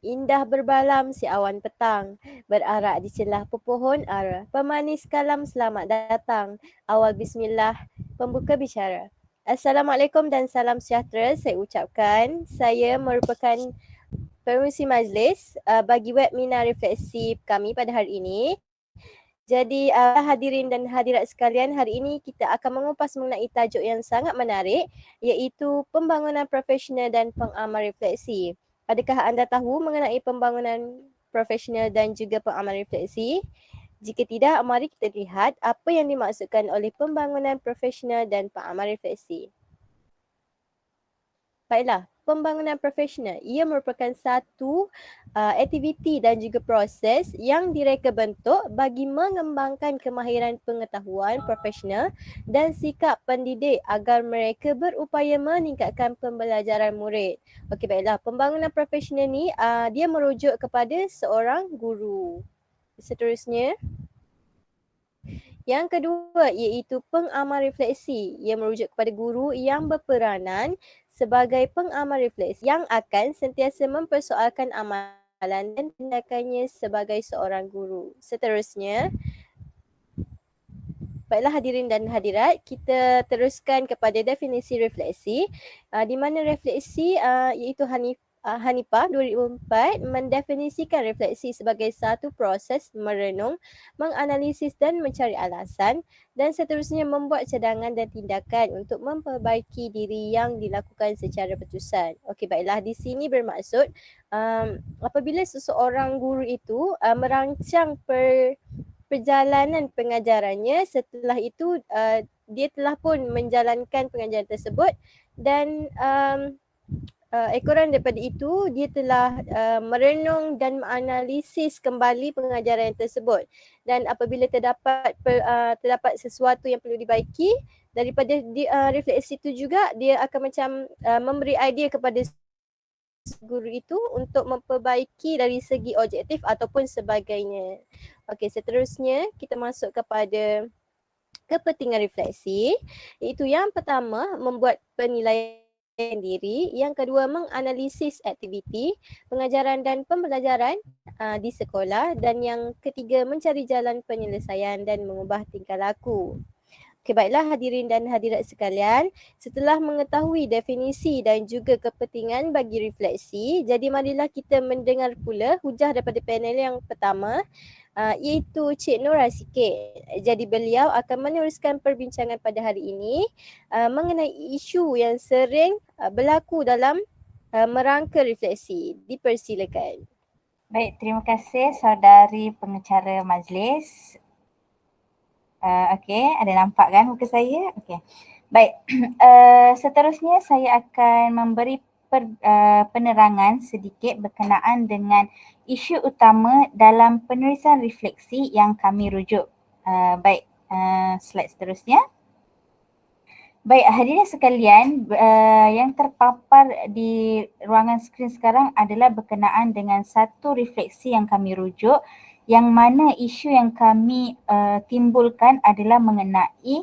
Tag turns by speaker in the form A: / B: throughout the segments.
A: Indah berbalam si awan petang, berarak di celah pepohon ara. Pemanis kalam selamat datang. Awal bismillah, pembuka bicara. Assalamualaikum dan salam sejahtera saya ucapkan. Saya merupakan pengerusi majlis bagi webinar refleksi kami pada hari ini. Jadi hadirin dan hadirat sekalian, hari ini kita akan mengupas mengenai tajuk yang sangat menarik iaitu pembangunan profesional dan pengamal refleksi. Adakah anda tahu mengenai pembangunan profesional dan juga pengamal refleksi? Jika tidak, mari kita lihat apa yang dimaksudkan oleh pembangunan profesional dan pengamal refleksi. Baiklah, pembangunan profesional ia merupakan satu aktiviti dan juga proses yang direka bentuk bagi mengembangkan kemahiran pengetahuan profesional dan sikap pendidik agar mereka berupaya meningkatkan pembelajaran murid. Okey, baiklah, pembangunan profesional ni dia merujuk kepada seorang guru. Seterusnya, yang kedua iaitu pengamal refleksi. Ia merujuk kepada guru yang berperanan sebagai pengamal refleksi yang akan sentiasa mempersoalkan amalan dan tindakannya sebagai seorang guru. Seterusnya, baiklah hadirin dan hadirat, kita teruskan kepada definisi refleksi. Di mana refleksi iaitu Hanifah 2004 mendefinisikan refleksi sebagai satu proses merenung, menganalisis dan mencari alasan dan seterusnya membuat cadangan dan tindakan untuk memperbaiki diri yang dilakukan secara berterusan. Okey, baiklah, di sini bermaksud apabila seseorang guru itu merancang perjalanan pengajarannya, setelah itu dia telah pun menjalankan pengajaran tersebut dan ekoran daripada itu dia telah merenung dan menganalisis kembali pengajaran tersebut dan apabila terdapat sesuatu yang perlu dibaiki daripada refleksi itu juga dia akan macam memberi idea kepada guru itu untuk memperbaiki dari segi objektif ataupun sebagainya. Okey, seterusnya kita masuk kepada kepentingan refleksi, iaitu yang pertama membuat penilaian diri, yang kedua menganalisis aktiviti, pengajaran dan pembelajaran di sekolah dan yang ketiga mencari jalan penyelesaian dan mengubah tingkah laku. Okey, baiklah hadirin dan hadirat sekalian, setelah mengetahui definisi dan juga kepentingan bagi refleksi, jadi marilah kita mendengar pula hujah daripada panel yang pertama iaitu Cik Nora sikit. Jadi beliau akan meneruskan perbincangan pada hari ini mengenai isu yang sering berlaku dalam merangka refleksi. Dipersilakan.
B: Baik, terima kasih saudari pengecara majlis. Okey, ada nampak kan muka saya? Okey. Baik, seterusnya saya akan memberi penerangan sedikit berkenaan dengan isu utama dalam penulisan refleksi yang kami rujuk. Baik, slide seterusnya. Baik, hadirin sekalian, yang terpapar di ruangan skrin sekarang adalah berkenaan dengan satu refleksi yang kami rujuk, yang mana isu yang kami timbulkan adalah mengenai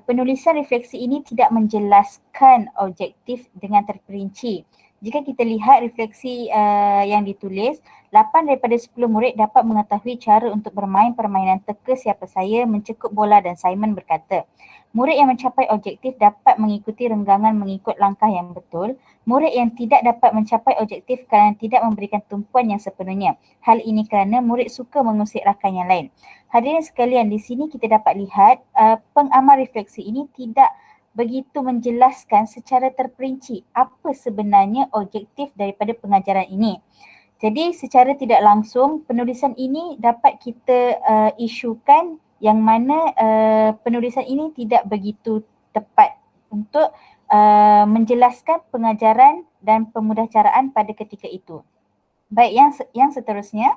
B: penulisan refleksi ini tidak menjelaskan objektif dengan terperinci. Jika kita lihat refleksi yang ditulis, 8 daripada 10 murid dapat mengetahui cara untuk bermain permainan teka siapa saya, mencekup bola dan Simon berkata. Murid yang mencapai objektif dapat mengikuti renggangan mengikut langkah yang betul. Murid yang tidak dapat mencapai objektif kerana tidak memberikan tumpuan yang sepenuhnya. Hal ini kerana murid suka mengusik rakan yang lain. Hadirin sekalian, di sini kita dapat lihat pengamal refleksi ini tidak begitu menjelaskan secara terperinci apa sebenarnya objektif daripada pengajaran ini. Jadi secara tidak langsung penulisan ini dapat kita isukan yang mana penulisan ini tidak begitu tepat untuk menjelaskan pengajaran dan pemudahcaraan pada ketika itu. Baik, yang seterusnya.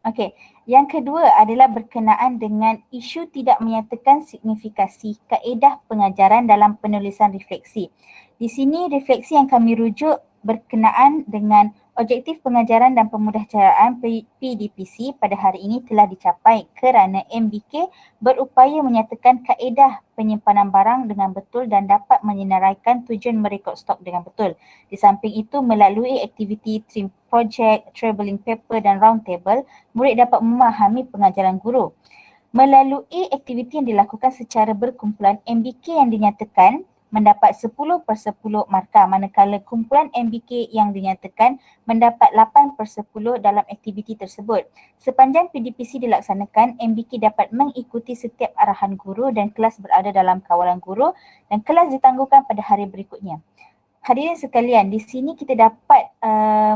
B: Okey, yang kedua adalah berkenaan dengan isu tidak menyatakan signifikasi kaedah pengajaran dalam penulisan refleksi. Di sini refleksi yang kami rujuk berkenaan dengan Objektif pengajaran dan pemudahcaraan PDPC pada hari ini telah dicapai kerana MBK berupaya menyatakan kaedah penyimpanan barang dengan betul dan dapat menyenaraikan tujuan merekod stok dengan betul. Di samping itu, melalui aktiviti team project, travelling paper dan round table, murid dapat memahami pengajaran guru. Melalui aktiviti yang dilakukan secara berkumpulan, MBK yang dinyatakan mendapat 10/10 markah, manakala kumpulan MBK yang dinyatakan mendapat 8/10 dalam aktiviti tersebut. Sepanjang PDPC dilaksanakan, MBK dapat mengikuti setiap arahan guru dan kelas berada dalam kawalan guru dan kelas ditangguhkan pada hari berikutnya. Hadirin sekalian, di sini kita dapat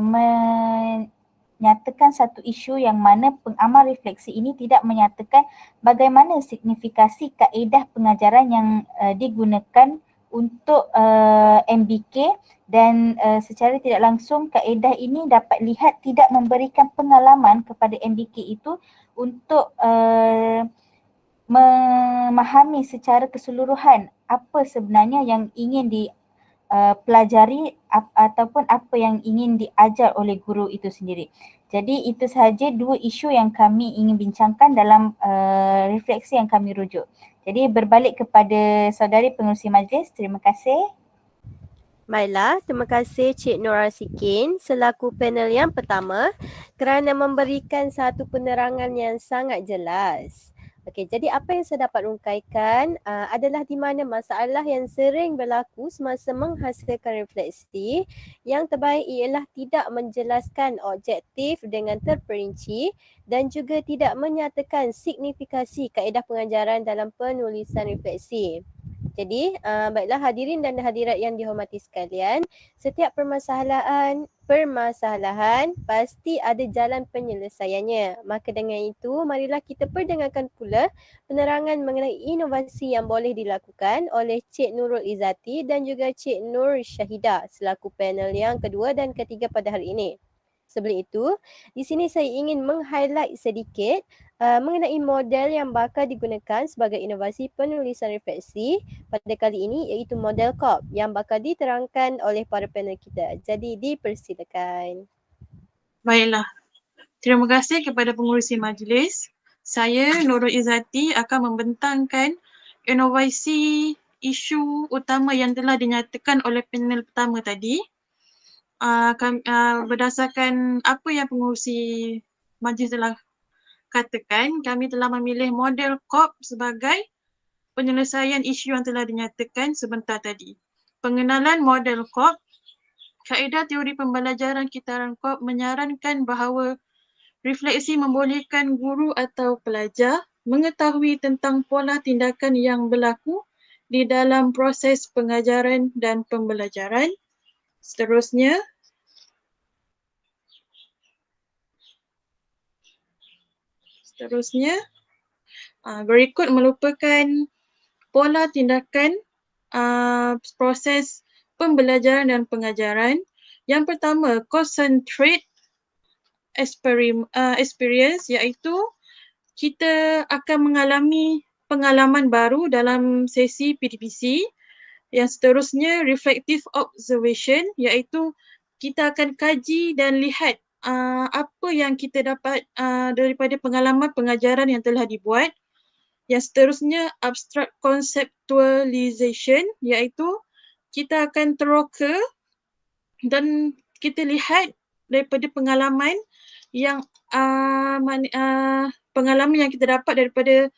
B: menyatakan satu isu yang mana pengamal refleksi ini tidak menyatakan bagaimana signifikasi kaedah pengajaran yang digunakan untuk MBK dan secara tidak langsung kaedah ini dapat lihat tidak memberikan pengalaman kepada MBK itu untuk memahami secara keseluruhan apa sebenarnya yang ingin pelajari ataupun apa yang ingin diajar oleh guru itu sendiri. Jadi itu sahaja dua isu yang kami ingin bincangkan dalam refleksi yang kami rujuk. Jadi berbalik kepada saudari pengerusi majlis, terima kasih.
A: Baiklah, terima kasih Cik Nora Sikin selaku panel yang pertama kerana memberikan satu penerangan yang sangat jelas. Okey, jadi apa yang saya dapat rungkaikan adalah di mana masalah yang sering berlaku semasa menghasilkan refleksi yang terbaik ialah tidak menjelaskan objektif dengan terperinci dan juga tidak menyatakan signifikasi kaedah pengajaran dalam penulisan refleksi. Jadi, baiklah hadirin dan hadirat yang dihormati sekalian, setiap permasalahan pasti ada jalan penyelesaiannya. Maka dengan itu, marilah kita perdengarkan pula penerangan mengenai inovasi yang boleh dilakukan oleh Cik Nurul Izzati dan juga Cik Nur Syahidah selaku panel yang kedua dan ketiga pada hari ini. Sebelum itu, di sini saya ingin meng-highlight sedikit mengenai model yang bakal digunakan sebagai inovasi penulisan refleksi pada kali ini iaitu model COP yang bakal diterangkan oleh para panel kita. Jadi dipersilakan.
C: Baiklah, terima kasih kepada pengurusi majlis. Saya Nurul Izzati akan membentangkan inovasi isu utama yang telah dinyatakan oleh panel pertama tadi. Berdasarkan apa yang pengurusi majlis telah katakan, kami telah memilih model COP sebagai penyelesaian isu yang telah dinyatakan sebentar tadi. Pengenalan model COP, kaedah teori pembelajaran kitaran COP menyarankan bahawa refleksi membolehkan guru atau pelajar mengetahui tentang pola tindakan yang berlaku di dalam proses pengajaran dan pembelajaran. Seterusnya, berikut merupakan pola tindakan proses pembelajaran dan pengajaran. Yang pertama, concentrate experience, iaitu kita akan mengalami pengalaman baru dalam sesi PDPC. Yang seterusnya, reflective observation, iaitu kita akan kaji dan lihat apa yang kita dapat daripada pengalaman pengajaran yang telah dibuat. Yang seterusnya, abstract conceptualization, iaitu kita akan teroka dan kita lihat daripada pengalaman yang kita dapat daripada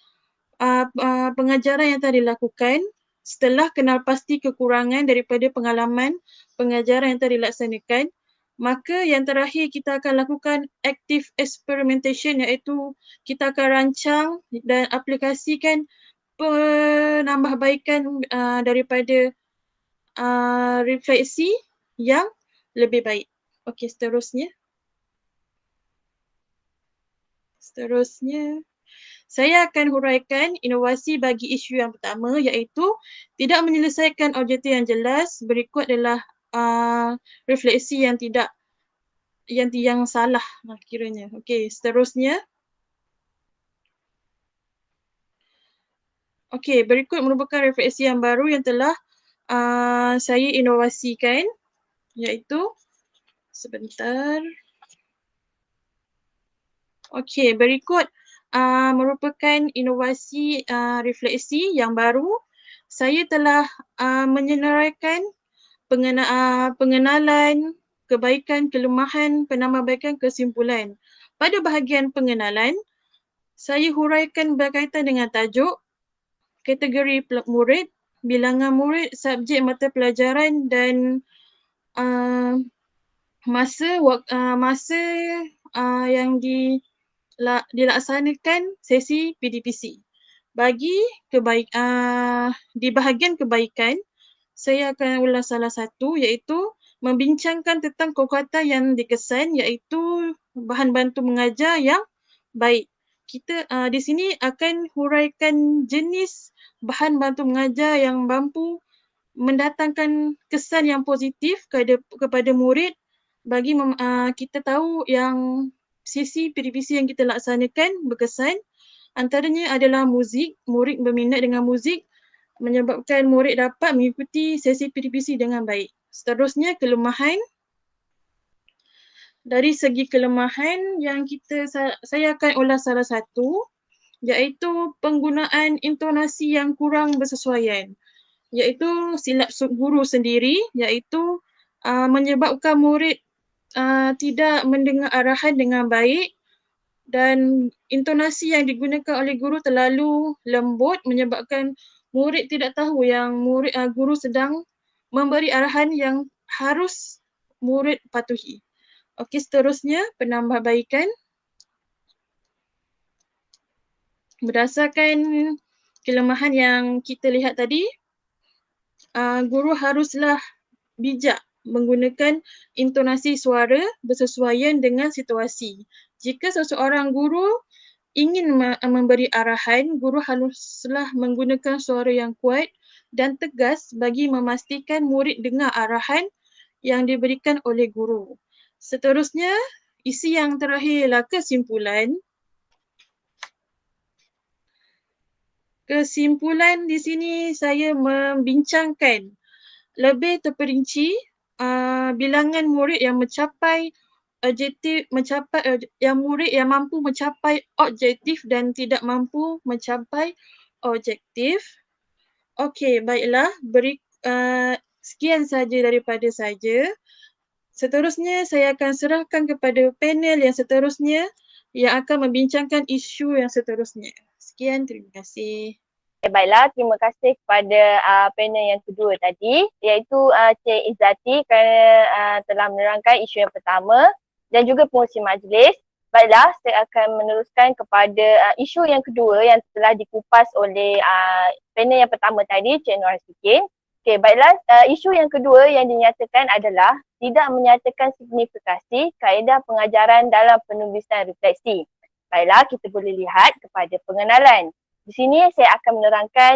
C: pengajaran yang telah dilakukan setelah kenal pasti kekurangan daripada pengalaman pengajaran yang telah dilaksanakan. Maka yang terakhir kita akan lakukan active experimentation, iaitu kita akan rancang dan aplikasikan penambahbaikan daripada refleksi yang lebih baik. Okey, seterusnya, saya akan huraikan inovasi bagi isu yang pertama, iaitu tidak menyelesaikan objektif yang jelas. Berikut adalah refleksi yang salah kiranya. Okey, seterusnya. Okey, berikut merupakan refleksi yang baru yang telah saya inovasikan, iaitu Sebentar. Okey, berikut merupakan inovasi refleksi yang baru. Saya telah menyenaraikan pengenalan, kebaikan, kelemahan, penambahbaikan, kesimpulan. Pada bahagian pengenalan, saya huraikan berkaitan dengan tajuk, kategori murid, bilangan murid, subjek mata pelajaran dan masa yang dilaksanakan sesi PDPC. Di bahagian kebaikan, saya akan ulas salah satu iaitu membincangkan tentang kekuatan yang dikesan iaitu bahan bantu mengajar yang baik. Kita di sini akan huraikan jenis bahan bantu mengajar yang mampu mendatangkan kesan yang positif kepada murid bagi kita tahu yang sesi PDPC yang kita laksanakan berkesan. Antaranya adalah muzik, murid berminat dengan muzik menyebabkan murid dapat mengikuti sesi PDPC dengan baik. Seterusnya, kelemahan. Dari segi kelemahan yang saya akan ulas salah satu iaitu penggunaan intonasi yang kurang bersesuaian, iaitu silap guru sendiri, iaitu menyebabkan murid tidak mendengar arahan dengan baik dan intonasi yang digunakan oleh guru terlalu lembut menyebabkan murid tidak tahu yang guru sedang memberi arahan yang harus murid patuhi. Okey, seterusnya penambahbaikan. Berdasarkan kelemahan yang kita lihat tadi, guru haruslah bijak menggunakan intonasi suara bersesuaian dengan situasi. Jika seseorang guru ingin memberi arahan, guru haruslah menggunakan suara yang kuat dan tegas bagi memastikan murid dengar arahan yang diberikan oleh guru. Seterusnya, isi yang terakhir ialah kesimpulan. Kesimpulan di sini saya membincangkan lebih terperinci bilangan murid yang murid yang mampu mencapai objektif dan tidak mampu mencapai objektif. Okey, baiklah. Sekian saja daripada saya. Seterusnya saya akan serahkan kepada panel yang seterusnya yang akan membincangkan isu yang seterusnya. Sekian, terima kasih.
A: Baiklah, terima kasih kepada panel yang kedua tadi iaitu Cik Izzati kerana telah menerangkan isu yang pertama dan juga pengurusi majlis. Baiklah, saya akan meneruskan kepada isu yang kedua yang telah dikupas oleh panel yang pertama tadi, Cik Nur Hasikin. Okey, baiklah, isu yang kedua yang dinyatakan adalah tidak menyatakan signifikasi kaedah pengajaran dalam penulisan refleksi. Baiklah, kita boleh lihat kepada pengenalan. Di sini saya akan menerangkan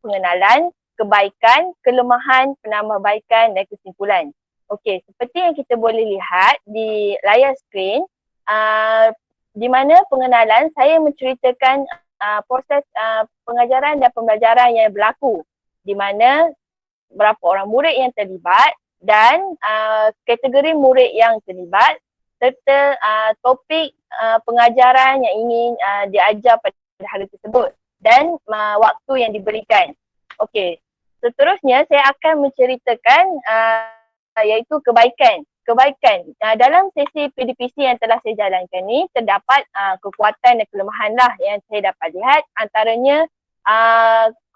A: pengenalan, kebaikan, kelemahan, penambahbaikan dan kesimpulan. Okey, seperti yang kita boleh lihat di layar skrin, di mana pengenalan saya menceritakan proses pengajaran dan pembelajaran yang berlaku, di mana berapa orang murid yang terlibat dan kategori murid yang terlibat serta topik pengajaran yang ingin diajar pada hari tersebut dan waktu yang diberikan. Okey, seterusnya saya akan menceritakan iaitu kebaikan. Dalam sesi PDPC yang telah saya jalankan ni terdapat kekuatan dan kelemahan lah yang saya dapat lihat. Antaranya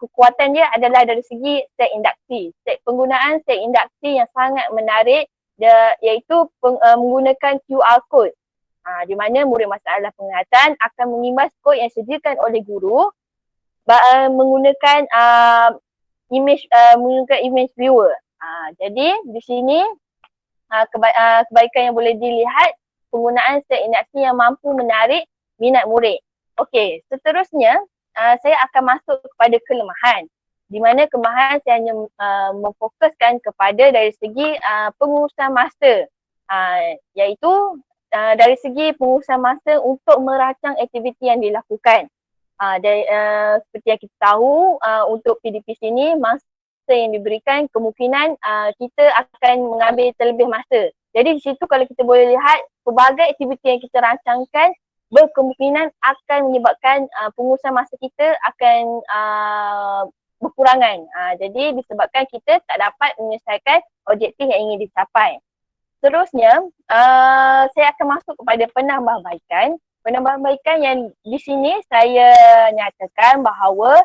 A: kekuatan dia adalah dari segi set induksi. Penggunaan set induksi yang sangat menarik iaitu menggunakan QR code. Di mana murid masalah penglihatan akan mengimbas kod yang disediakan oleh guru menggunakan image viewer. Jadi di sini kebaikan yang boleh dilihat penggunaan set induksi yang mampu menarik minat murid. Okey, seterusnya saya akan masuk kepada kelemahan. Di mana kelemahan saya hanya memfokuskan kepada dari segi pengurusan masa, iaitu dari segi pengurusan masa untuk merancang aktiviti yang dilakukan. Seperti yang kita tahu, untuk PDPC ini masa yang diberikan kemungkinan kita akan mengambil terlebih masa.
B: Jadi di situ kalau kita boleh lihat pelbagai aktiviti yang kita rancangkan berkemungkinan akan menyebabkan pengurusan masa kita akan berkurangan. Jadi disebabkan kita tak dapat menyelesaikan objektif yang ingin dicapai. Seterusnya, saya akan masuk kepada penambahbaikan. Penambahbaikan yang di sini saya nyatakan bahawa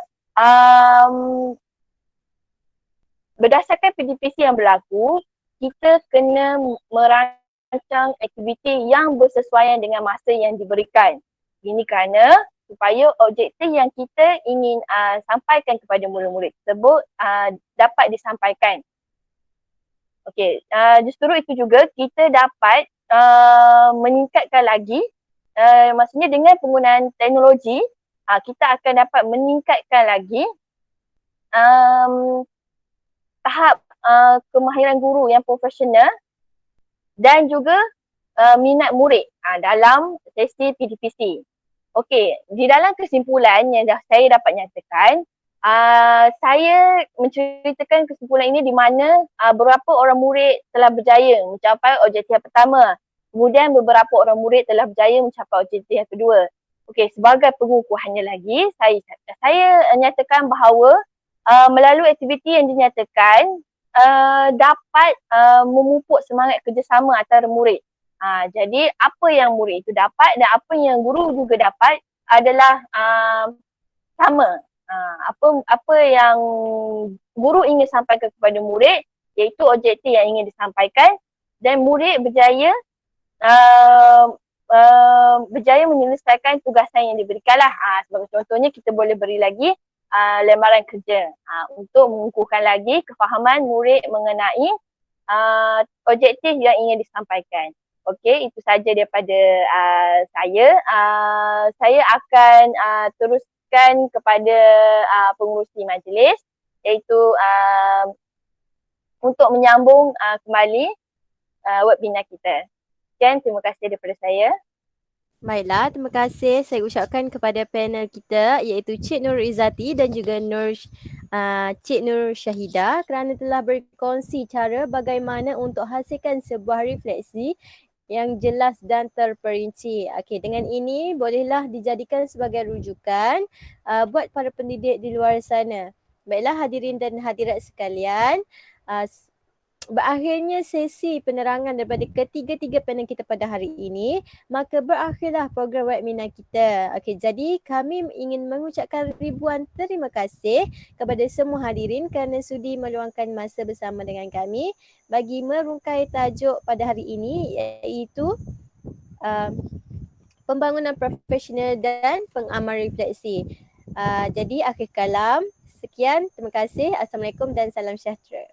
B: berdasarkan PDPC yang berlaku, kita kena merancang aktiviti yang bersesuaian dengan masa yang diberikan. Ini kerana supaya objektif yang kita ingin sampaikan kepada murid-murid tersebut dapat disampaikan. Okey, justru itu juga kita dapat meningkatkan lagi, maksudnya dengan penggunaan teknologi, kita akan dapat meningkatkan lagi tahap kemahiran guru yang profesional dan juga minat murid dalam sesi PDPC. Okey, di dalam kesimpulan yang saya dapat nyatakan, saya menceritakan kesimpulan ini di mana beberapa orang murid telah berjaya mencapai objektif yang pertama. Kemudian beberapa orang murid telah berjaya mencapai objektif yang kedua. Okey, sebagai pengukuhannya lagi, saya nyatakan bahawa melalui aktiviti yang dinyatakan dapat memupuk semangat kerjasama antara murid. Jadi apa yang murid itu dapat dan apa yang guru juga dapat adalah sama. Apa yang guru ingin sampaikan kepada murid iaitu objektif yang ingin disampaikan dan murid berjaya menyelesaikan tugasan yang diberikanlah. Sebagai contohnya kita boleh beri lagi lembaran kerja untuk mengukuhkan lagi kefahaman murid mengenai objektif yang ingin disampaikan. Okey, itu saja daripada saya. Saya akan teruskan kepada pengurusi majlis iaitu untuk menyambung kembali webinar kita. Sekian, terima kasih daripada saya.
A: Baiklah, terima kasih saya ucapkan kepada panel kita iaitu Cik Nur Izzati dan juga Cik Nur Syahidah kerana telah berkongsi cara bagaimana untuk hasilkan sebuah refleksi yang jelas dan terperinci. Okey, dengan ini bolehlah dijadikan sebagai rujukan buat para pendidik di luar sana. Baiklah hadirin dan hadirat sekalian, berakhirnya sesi penerangan daripada ketiga-tiga panel kita pada hari ini, maka berakhirlah program webinar kita. Okey, jadi kami ingin mengucapkan ribuan terima kasih kepada semua hadirin kerana sudi meluangkan masa bersama dengan kami bagi merungkai tajuk pada hari ini iaitu pembangunan profesional dan pengamal refleksi. Jadi akhir kalam, sekian, terima kasih. Assalamualaikum dan salam sejahtera.